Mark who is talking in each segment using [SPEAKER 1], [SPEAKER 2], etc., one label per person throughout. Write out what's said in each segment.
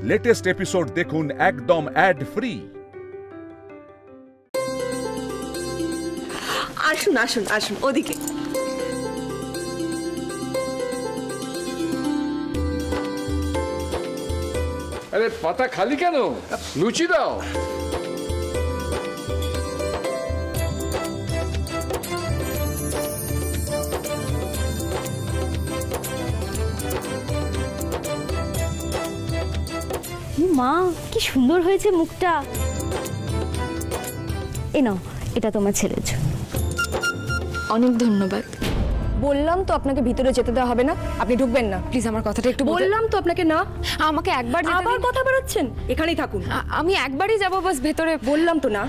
[SPEAKER 1] Latest episode দেখুন একদম add free.
[SPEAKER 2] আসুন আসুন আসুন ওদিকে।
[SPEAKER 3] আরে পাতা খালি কেন? লুচি দাও।
[SPEAKER 4] মা কি সুন্দর হয়েছে মুখটা। এ নাও, এটা তোমার ছেলের জন্য।
[SPEAKER 5] অনেক ধন্যবাদ।
[SPEAKER 6] বললাম তো আপনাকে ভিতরে যেতে দেওয়া হবে না, আপনি ঢুকবেন না।
[SPEAKER 5] প্লিজ আমার কথাটা একটু
[SPEAKER 6] বললাম তো আপনাকে না।
[SPEAKER 5] আমাকে একবার যেতে
[SPEAKER 6] আবার
[SPEAKER 5] দিন।
[SPEAKER 6] কথা বেরোচ্ছেন, এখানেই থাকুন।
[SPEAKER 5] আমি একবারই যাব বাস ভেতরে।
[SPEAKER 6] বললাম তো না।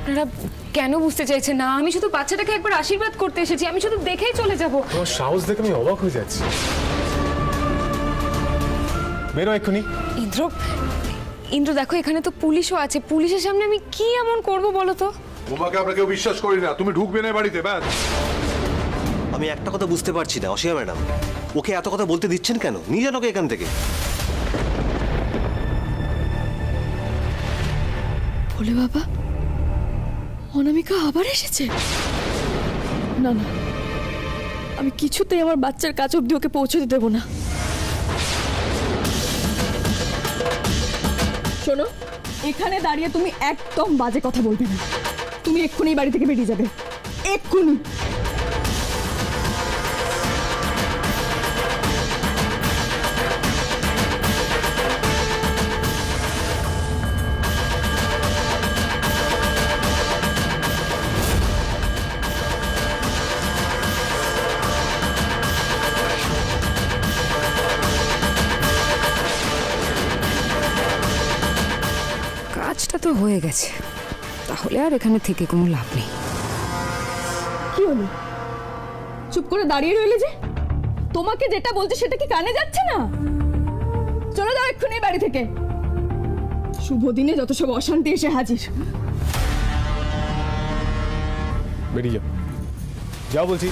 [SPEAKER 5] আপনারা কেন বুঝতে চাইছেন না? আমি শুধু বাচ্চাটাকে একবার আশীর্বাদ করতে এসেছি, আমি শুধু দেখেই চলে যাব।
[SPEAKER 7] তোমার সাহস দেখে আমি অবাক হয়ে যাচ্ছি। বেরো এক্ষুনি।
[SPEAKER 5] ইন্দ্র দেখো, এখানে তো পুলিশও আছে। পুলিশের সামনে আমি কি এমন করব বলো তো?
[SPEAKER 8] তোমাকে আমরা কেউ বিশ্বাস করি না, তুমি ঢুকবে না বাড়িতে ব্যাস।
[SPEAKER 9] আমি একটা কথা বুঝতে পারছি না অসীমা ম্যাডাম, ওকে এত কথা বলতে দিচ্ছেন কেন? নিয়ে যান ওকে এখান থেকে।
[SPEAKER 6] বলে বাবা, অনামিকা আবার এসেছে? না না, আমি কিছুতেই আমার বাচ্চার কাছে অব্দি ওকে পৌঁছতে দেবো না। শোনো, এখানে দাঁড়িয়ে তুমি একদম বাজে কথা বলবে না। তুমি এক্ষুনি বাড়ি থেকে বেরিয়ে যাবে, এক্ষুনি।
[SPEAKER 5] কাজটা তো হয়ে গেছে, তাহলে আর এখানে থেকে কোনো লাভ নেই।
[SPEAKER 6] কি হলো? চুপ করে দাঁড়িয়ে রইলে যে? তোমাকে যেটা বলছে সেটা কি কানে যাচ্ছে না? চলে যাও এক্ষুনি বাড়ি থেকে। শুভ দিনে যত সব অশান্তি এসে হাজির।
[SPEAKER 7] বেরিয়ে যাও, যাও বলছি।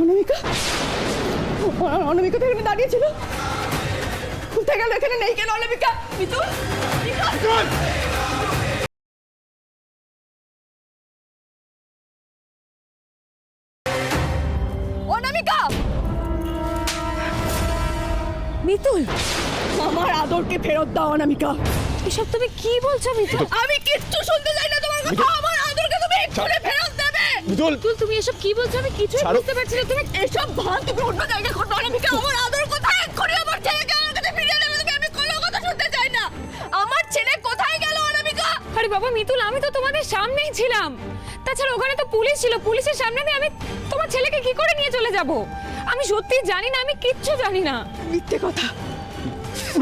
[SPEAKER 6] অনামিকা, অনামিকা তো এখানে দাঁড়িয়ে ছিল। কোথায় গেল? এখানে নেই কেন অনামিকা? মিতুল, অনামিকা!
[SPEAKER 5] মিতুল,
[SPEAKER 6] আমার আদরকে ফেরত দাও অনামিকা।
[SPEAKER 5] এসব তুমি কি বলছো মিতুল?
[SPEAKER 6] আমি কিচ্ছু শুনতে চাই না তোমার কথা। আমার আদরকে তুমি এক্ষুনি ফেরত দেবে।
[SPEAKER 7] মিতুল,
[SPEAKER 5] তুমি এসব কি বলছো? আমি কিছুই বুঝতে পারছি না। তুমি
[SPEAKER 6] এসব ভান তুমি অন্য জায়গায় করবে অনামিকা। আমার আদর কোথায়? এক্ষুনি আমার ছেলেকে আমার কাছে ফিরিয়ে দেবে তুমি। আমি কোনো কথা শুনতে চাই না। আমার ছেলে কোথায় গেল অনামিকা?
[SPEAKER 5] আরে বাবা মিতুল, আমি তো তোমাদের সামনেই ছিলাম। তাছাড়া ওখানে তো পুলিশ ছিল, পুলিশের সামনে দিয়ে আমি তোমার ছেলেকে কি করে নিয়ে চলে যাব? আমি সত্যি জানি না, আমি কিচ্ছু জানি না।
[SPEAKER 6] মিথ্যে কথা,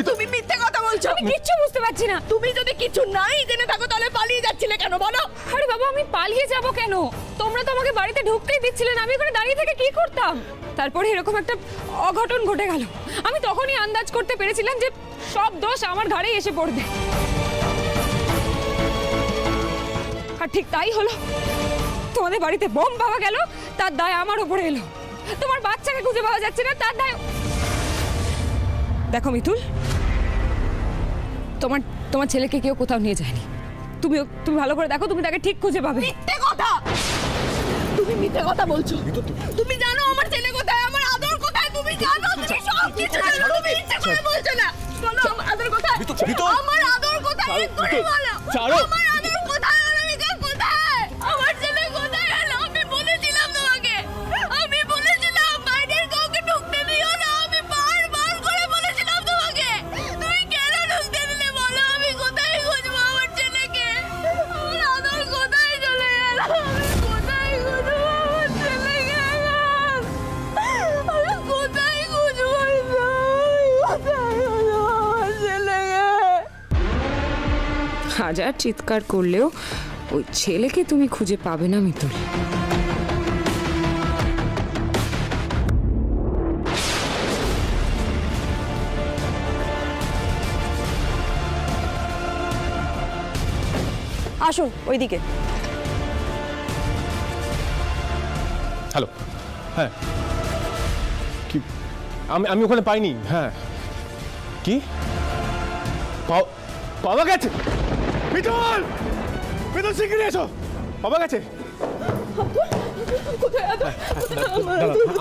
[SPEAKER 6] তুমি মিথ্যে কথা বলছো।
[SPEAKER 5] আমি কিচ্ছু বুঝতে পারছি না।
[SPEAKER 6] তুমি যদি কিছু নাই জেনে থাকো তাহলে পালিয়ে যাচ্ছিলে কেন বলো?
[SPEAKER 5] আরে বাবা, আমি পালিয়ে যাব কেন? তোমরা তো আমাকে বাড়িতে ঢুকতেই দিচ্ছিলে না। আমি ওখানে দাঁড়িয়ে থেকে কি করতাম? তারপরে এরকম একটা অঘটন ঘটে গেল। আমি তখনই আন্দাজ করতে পেরেছিলাম যে সব দোষ আমার ঘাড়েই এসে পড়বে। আর ঠিক তাই হলো। তোমাদের বাড়িতে বোম পাওয়া গেল, তার দায় আমার উপরে এলো। তোমার বাচ্চাকে খুঁজে পাওয়া যাচ্ছে না, তার দায়। দেখো মিতুল, তোমার ছেলেকে কেউ কোথাও নিয়ে যায়নি। তুমি ভালো করে দেখো, তুমি তাকে ঠিক খুঁজে পাবে।
[SPEAKER 6] মিথ্যে কথা, তুমি মিথ্যে কথা বলছো। তুমি জানো আমার ছেলে কোথায়, আমার আদর কোথায়? তুমি জানো, তুমি সব সব কিছু তুমি ইচ্ছা করে বলছো না। বলো আমার আদর কোথায়? আমার আদর কোথায়? এক্ষুনি বলো।
[SPEAKER 7] ছাড়ো।
[SPEAKER 6] আমার আদর কোথায়? অনামিকা কোথায়? আমার ছেলে কোথায়? আমি বলেছিলাম তোমাকে, আমি বলেছিলাম বাইরের কাউকে ঢুকতে দিও না। আমি বারবার করে বলেছিলাম তোমাকে, তুমি কেন ঢুকতে দিলে বলো? আমি কোথায় খুঁজবো আমার ছেলেকে? আমার আদর কোথায় চলে গেল? আমি কোথায় খুঁজবো আমার ছেলেকে? আমি কোথায় খুঁজবো? কোথায় খুঁজবো আমার ছেলেকে?
[SPEAKER 5] হাজার চিৎকার করলেও ওই ছেলেকে তুমি খুঁজে পাবে না মিতুল।
[SPEAKER 2] আসুন ওইদিকে।
[SPEAKER 7] হ্যালো, হ্যাঁ কি আমি ওখানে পাইনি। হ্যাঁ কি পাওয়া গেছে? মিতুল, মিতুল শিগগিরই এসো, পাওয়া গেছে।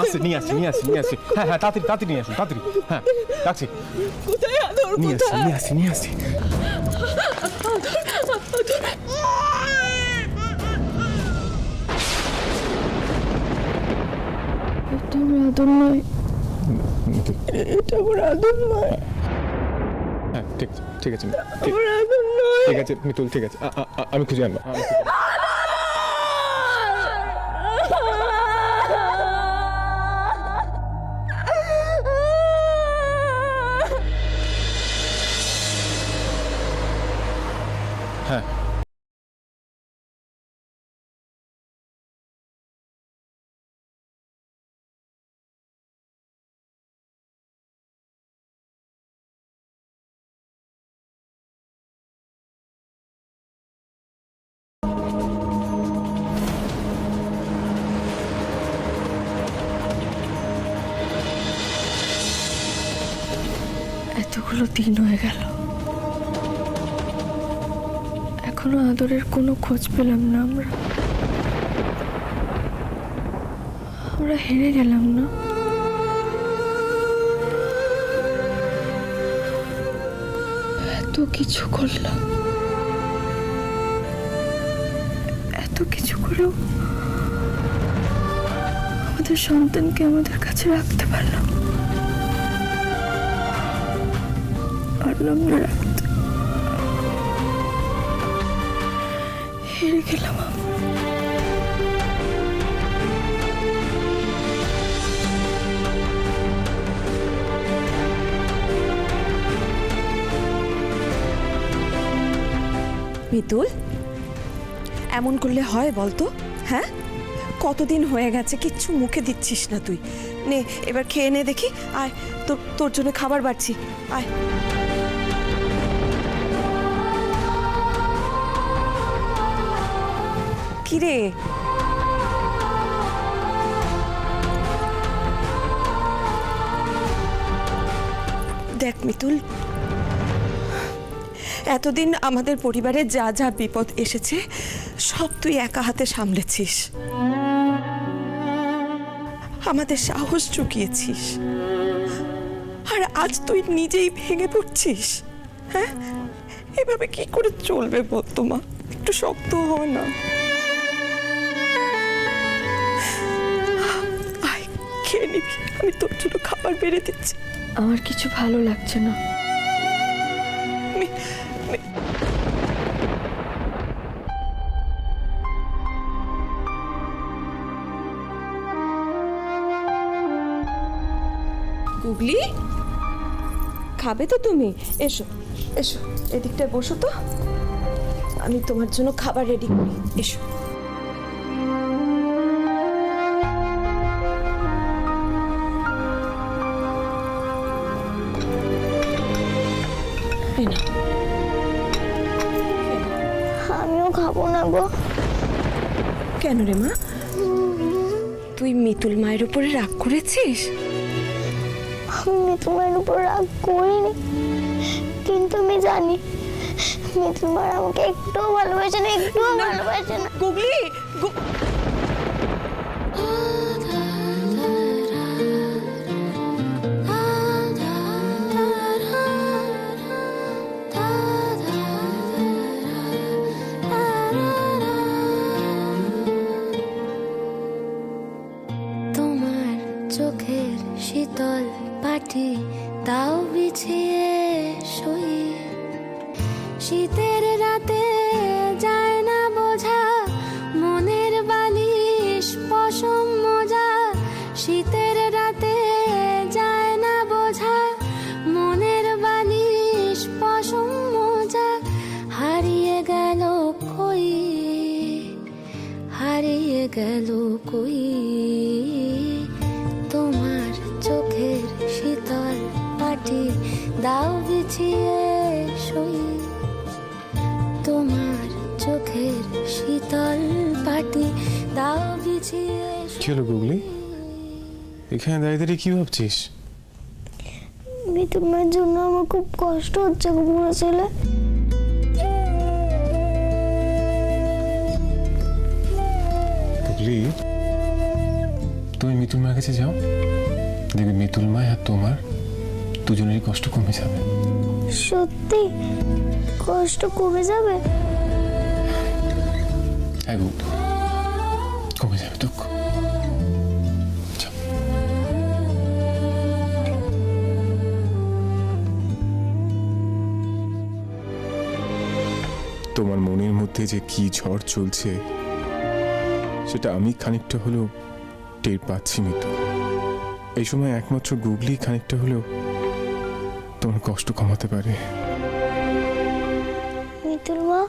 [SPEAKER 7] আসছি, নিয়ে আসছি। হ্যাঁ তাড়াতাড়ি নিয়ে আসুন, তাড়াতাড়ি। হ্যাঁ রাখছি,
[SPEAKER 6] কোথায় আদর?
[SPEAKER 7] নিয়ে আসছি।
[SPEAKER 6] এটা আমার আদর নয়, এটা আমার আদর নয়,
[SPEAKER 7] হ্যাঁ ঠিক আছে
[SPEAKER 6] আমার আদর নয়।
[SPEAKER 7] ঠিক আছে মিতুল, ঠিক আছে, আমি খুঁজে আনবো। হ্যাঁ
[SPEAKER 6] এতগুলো দিন হয়ে গেল, এখনো আদরের কোনো খোঁজ পেলাম না। আমরা হেরে গেলাম না? এত কিছু করলাম, এত কিছু করেও আমাদের সন্তানকে আমাদের কাছে রাখতে পারলাম না রাখতে। হেরে গেলাম।
[SPEAKER 2] মিতুল, এমন করলে হয় বলতো? হ্যাঁ, কতদিন হয়ে গেছে, কিচ্ছু মুখে দিচ্ছিস না তুই। নে এবার খেয়ে নে দেখি। আয়, তোর জন্য খাবার বাড়ছি, আয়। কিরে, দেখ মিতুল, এতদিন আমাদের পরিবারে যা যা বিপদ এসেছে সব তুই একা হাতে সামলেছিস, আমাদের সাহস জুগিয়েছিস, আর আজ তুই নিজেই ভেঙে পড়ছিস। হ্যাঁ, এভাবে কি করে চলবে বলতো মা? একটু শক্ত হ না। আয়, খেয়ে নিবি, আমি তোর জন্য খাবার বেড়ে দিচ্ছি।
[SPEAKER 6] আমার কিছু ভালো লাগছে না।
[SPEAKER 2] গুগলি, খাবে তো তুমি? এসো এসো, এদিকটায় বসো তো, আমি তোমার জন্য খাবার রেডি করি। এসো।
[SPEAKER 10] আমিও খাবো না গো।
[SPEAKER 2] কেন রে মা, তুই মিতুল মায়ের উপরে রাগ করেছিস?
[SPEAKER 10] আমি মিতুল মায়ের উপর রাগ করিনি, কিন্তু আমি জানি মিতুল মা আমাকে একটুও ভালোবাসে না, একটুও ভালোবাসে না।
[SPEAKER 2] গুগলি,
[SPEAKER 10] পাটি তাও বিছিয়ে শুই। শীতের রাতে যায় না বোঝা মনের বালিশ পশম মোজা। শীতের রাতে যায় না বোঝা মনের বালিশ পশম মোজা। হারিয়ে গেল কই, হারিয়ে গেল কই তোমার চোখের শীতল পাটি দাও বিছিয়ে শুই। তোমার চোখের শীতল পাটি দাও বিছিয়ে
[SPEAKER 7] কি হলো গুগলি, এখানে দাঁড়িয়ে দাঁড়িয়ে কি ভাবছিস?
[SPEAKER 10] তোমার জন্য আমার খুব কষ্ট হচ্ছে গো বুড়ো ছেলে।
[SPEAKER 7] গুগলি, তুমি মিতুল মায়ের কাছে যাও, দেখবি মিতুল মা আর তোমার দুজনেরই কষ্ট কমে যাবে।
[SPEAKER 10] সত্যি কষ্ট কমে যাবে?
[SPEAKER 7] হ্যাঁ গুগলি, কমে যাবে দুঃখ। তোমার মনের মধ্যে যে কি ঝড় চলছে সেটা আমি খানিকটা হলেও টের পাচ্ছি মিতু। এই সময় একমাত্র গুগলি খানিকটা হলেও তোমার কষ্ট কমাতে পারে।
[SPEAKER 10] মিতুল মা,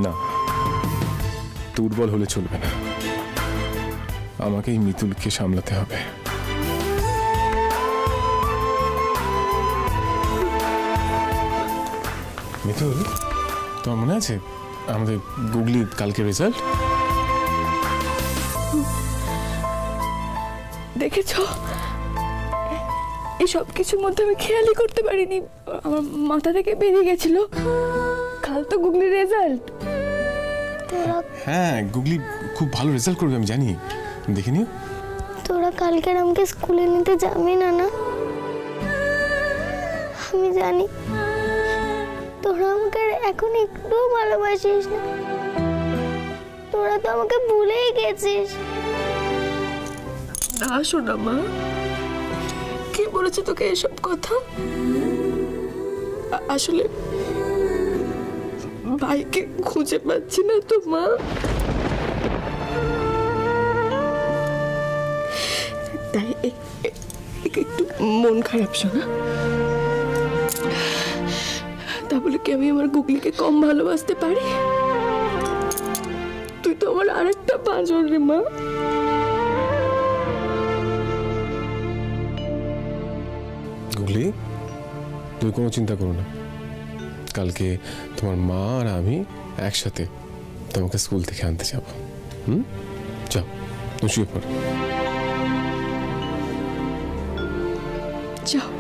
[SPEAKER 7] না, দুর্বল হলে চলবে না, আমাকেই মিতুলকে সামলাতে হবে। মিতুল, তোমার মনে আছে আমাদের গুগলি কালকে রেজাল্ট?
[SPEAKER 6] দেখেছ, এই সব কিছুর মধ্যে আমি খেয়ালই করতে পারিনি, আমার মাথা থেকে বেরিয়ে গেছিল। কাল তো গুগলির রেজাল্ট।
[SPEAKER 7] হ্যাঁ, গুগলি খুব ভালো রেজাল্ট করবে আমি জানি, দেখে নিও।
[SPEAKER 10] তোরা কালকে আমাকে স্কুলে নিতে যাবি না? না, আমি জানি তোরা আমাকে এখন একটু ভালোবাসিস না, তোরা তো আমাকে ভুলেই গেছিস।
[SPEAKER 6] না শোনা মা, কে বলেছে তোকে এসব কথা? আসলে ভাইকে খুঁজে পাচ্ছি না তো মা, তাই একটু মন খারাপ শোনা। তা বলে কি আমি আমার গুগলিকে কম ভালোবাসতে পারি? তুই তো আমার আরেকটা পাঁচর রে মা।
[SPEAKER 7] গুগলি, তুমি কোনো চিন্তা করো না, কালকে তোমার মা আর আমি একসাথে তোমাকে স্কুল থেকে আনতে যাব। যাও, তুমি শুয়ে পড়ো।
[SPEAKER 6] যাও।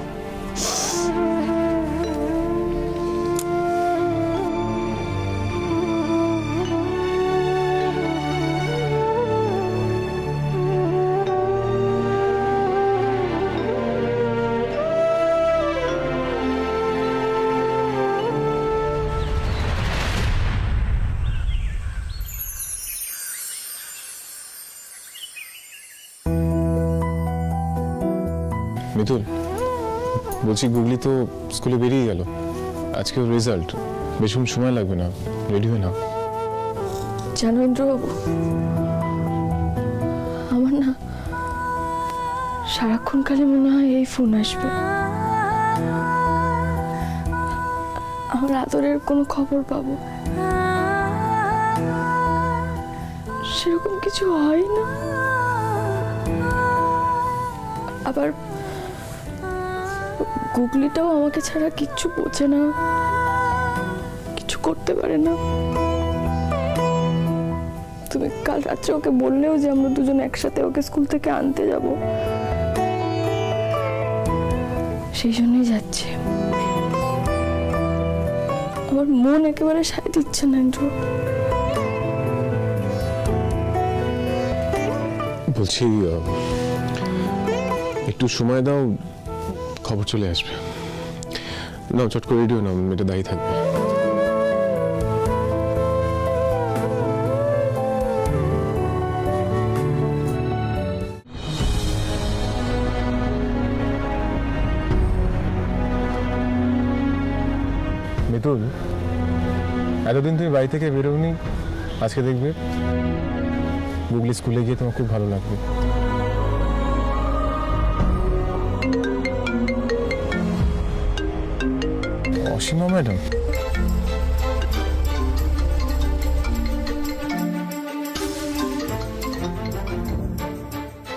[SPEAKER 7] মিতুল, বলছি গুগলি তো স্কুলে বেরিয়ে গেল, আজকে ওর রেজাল্ট, বেশিক্ষণ সময় লাগবে না, রেডি হয়ে নাও।
[SPEAKER 6] জানো ইন্দ্রবাবু, আমার না সারাক্ষণ খালি মনে হয় এই ফোন আসবে, আমার আদরের কোনো খবর পাবো। সেরকম কিছু হয় না। আবার গুগলিটাও আমাকে ছাড়া কিচ্ছু বোঝে না, কিছু করতে পারে না। তুমি কাল রাত্রে ওকে বললেও যে আমরা দুজন একসাথে ওকে স্কুল থেকে আনতে যাব, সেই জন্যই যাচ্ছে। আমার মন একেবারে সায় দিচ্ছে না।
[SPEAKER 7] বলছি একটু সময় দাও, খবর চলে আসবে। না চট করে রেডিও না, মেয়েটা দায়ী থাকবে। মিতুল, এতদিন তুমি বাড়ি থেকে বেরোনি, আজকে দেখবে গুগলি স্কুলে গিয়ে তোমার খুব ভালো লাগবে। অসীমা ম্যাডাম,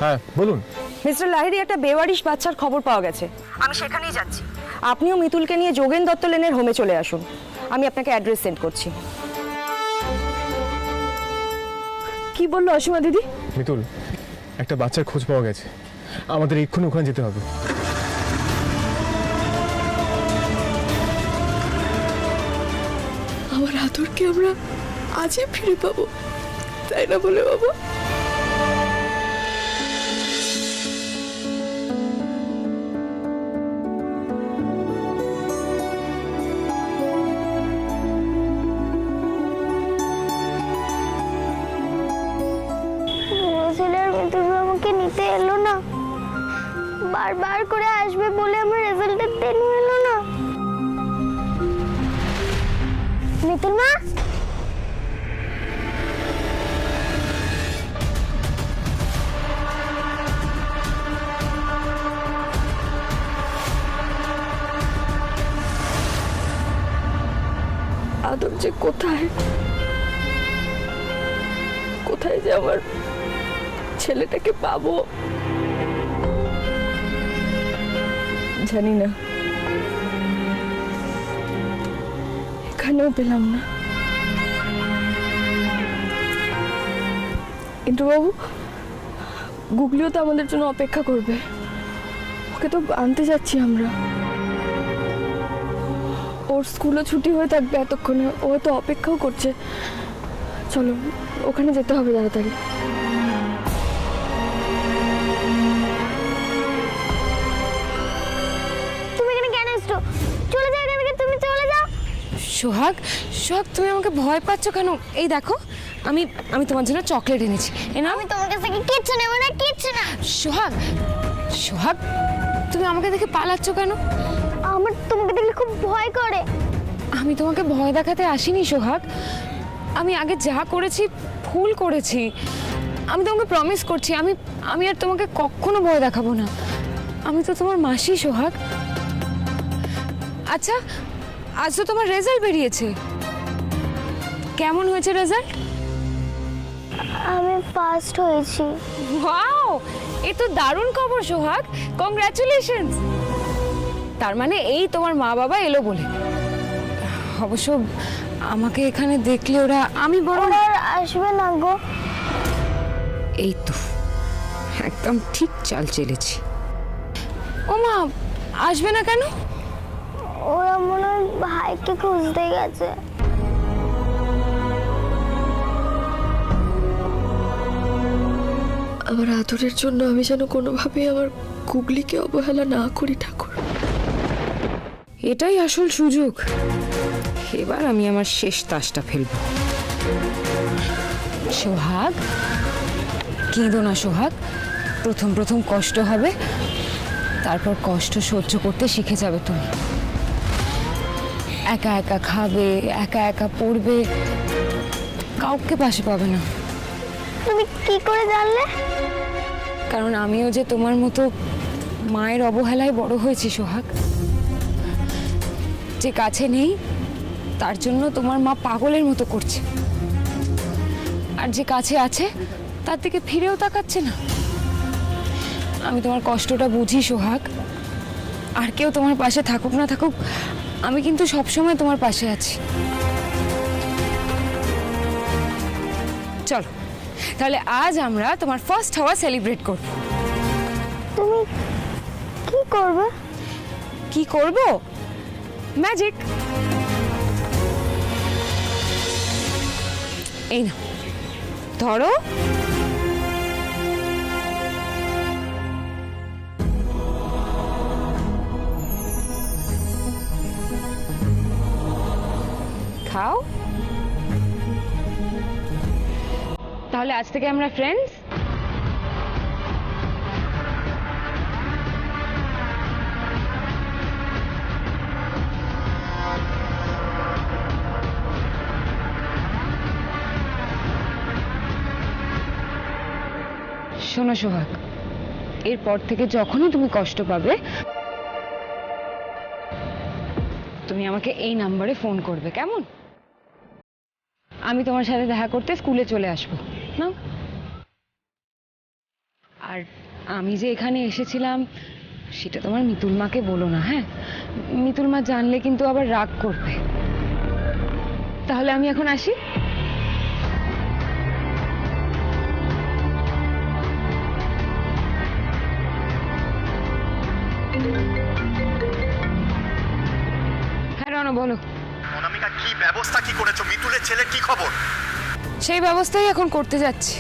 [SPEAKER 7] হ্যাঁ বলুন।
[SPEAKER 2] মিস্টার লাহিড়ী, একটা বেওয়ারিশ বাচ্চার খবর পাওয়া গেছে। আমি সেখানেই যাচ্ছি। আপনিও মিতুলকে নিয়ে যোগেন দত্ত লেনের হোমে চলে আসুন। আমি আপনাকে অ্যাড্রেস সেন্ড করছি।
[SPEAKER 6] কি বললো অসীমা দিদি?
[SPEAKER 7] মিতুল, একটা বাচ্চার খোঁজ পাওয়া গেছে, আমাদের এক্ষুনি ওখানে যেতে হবে।
[SPEAKER 6] আমার আদরকে আমরা আজই ফিরে পাবো, তাই না বলে বাবা?
[SPEAKER 10] আমাকে নিতে এলো না, বারবার করে আসবে বলে আমার রেজাল্টের দিন এলো না। মিতুল মা,
[SPEAKER 6] আদর যে কোথায় কোথায় যে আমার ছেলেটাকে পাবো জানি না, এখানেও পেলাম না। কিন্তু বাবু, গুগলিও তো আমাদের জন্য অপেক্ষা করবে, ওকে তো আনতে যাচ্ছি আমরা। ওর স্কুলও ছুটি হয়ে থাকবে এতক্ষণে, ও হয়তো অপেক্ষাও করছে। চলো ওখানে যেতে হবে তাড়াতাড়ি।
[SPEAKER 5] সোহাগ, সোহাগ তুমি আমাকে ভয় পাচ্ছ কেন? এই দেখো, আমি আমি তোমার জন্য চকলেট এনেছি।
[SPEAKER 10] আমি তোমার কাছ থেকে কিচ্ছু নেব না, কিচ্ছু না।
[SPEAKER 5] সোহাগ, সোহাগ তুমি আমাকে দেখে পালাচ্ছ কেন?
[SPEAKER 10] আমার তোমাকে দেখলে খুব ভয় করে।
[SPEAKER 5] আমি তোমাকে ভয় দেখাতে আসিনি সোহাগ, আমি আগে যা করেছি ভুল করেছি। আমি তোমাকে প্রমিস করছি, আমি আর তোমাকে কখনো ভয় দেখাবো না। আমি তো তোমার মাসি সোহাগ। আচ্ছা, আজ তো তোমার রেজাল্ট বেরিয়েছে, কেমন হয়েছে রেজাল্ট?
[SPEAKER 10] আমি ফার্স্ট হয়েছি।
[SPEAKER 5] ওয়াও, এ তো দারুণ খবর সোহাগ, কংগ্রাচুলেশনস। তার মানে এই তোমার মা বাবা এলো বলে। অবশ্য আমাকে এখানে দেখলে ওরা, আমি বরং
[SPEAKER 10] আসবে না গো।
[SPEAKER 5] এই তো একদম ঠিক চাল চেলেছি। ও মা, আসবে না কেন?
[SPEAKER 10] ওরা মনে হয় ভাইকে খুঁজতে গেছে।
[SPEAKER 6] আমার আদরের জন্য আমি যেন কোনোভাবে আমার গুগলিকে অবহেলা না করি ঠাকুর।
[SPEAKER 5] এটাই আসল সুযোগ। এবার আমি আমার শেষ তাসটা ফেলব। সোহাগ, কেঁদো না সোহাগ। প্রথম প্রথম কষ্ট হবে, তারপর কষ্ট সহ্য করতে শিখে যাবে তুমি। একা একা খাবে, একা একা পড়বে, কাউকে পাশে পাবে না।
[SPEAKER 10] তুমি কি করে জানলে?
[SPEAKER 5] কারণ আমিও যে তোমার মতো মায়ের অবহেলায় বড় হয়েছি সোহাগ। যে কাছে নেই তার জন্য তোমার মা পাগলের মতো করছে, আর আর যে কাছে আছে তার দিকে ফিরেও তাকাচ্ছে না। আমি তোমার কষ্টটা বুঝি সোহাগ, আর কেউ তোমার পাশে থাকুক না থাকুক, আমি কিন্তু সবসময় তোমার পাশে আছি। চলো তাহলে আজ আমরা তোমার ফার্স্ট হওয়া সেলিব্রেট করব।
[SPEAKER 10] তুমি কি করবে?
[SPEAKER 5] কি করব? ম্যাজিক। এই না, ধরো। খাও। তাহলে আজ থেকে আমরা ফ্রেন্ডস। শোনো সোহাগ, এরপর থেকে যখনই তুমি কষ্ট পাবে তুমি আমাকে এই নাম্বারে ফোন করবে, কেমন? আমি তোমার সাথে দেখা করতে স্কুলে চলে আসবো না। আর আমি যে এখানে এসেছিলাম সেটা তোমার মিতুল মাকে বলো না, হ্যাঁ? মিতুল মা জানলে কিন্তু আবার রাগ করবে। তাহলে আমি এখন আসি। হ্যাঁ রণ, বলো।
[SPEAKER 9] অনামিকা, কি ব্যবস্থা কি করেছো? মিতুলের ছেলের কি খবর?
[SPEAKER 5] সেই ব্যবস্থাই এখন করতে যাচ্ছি।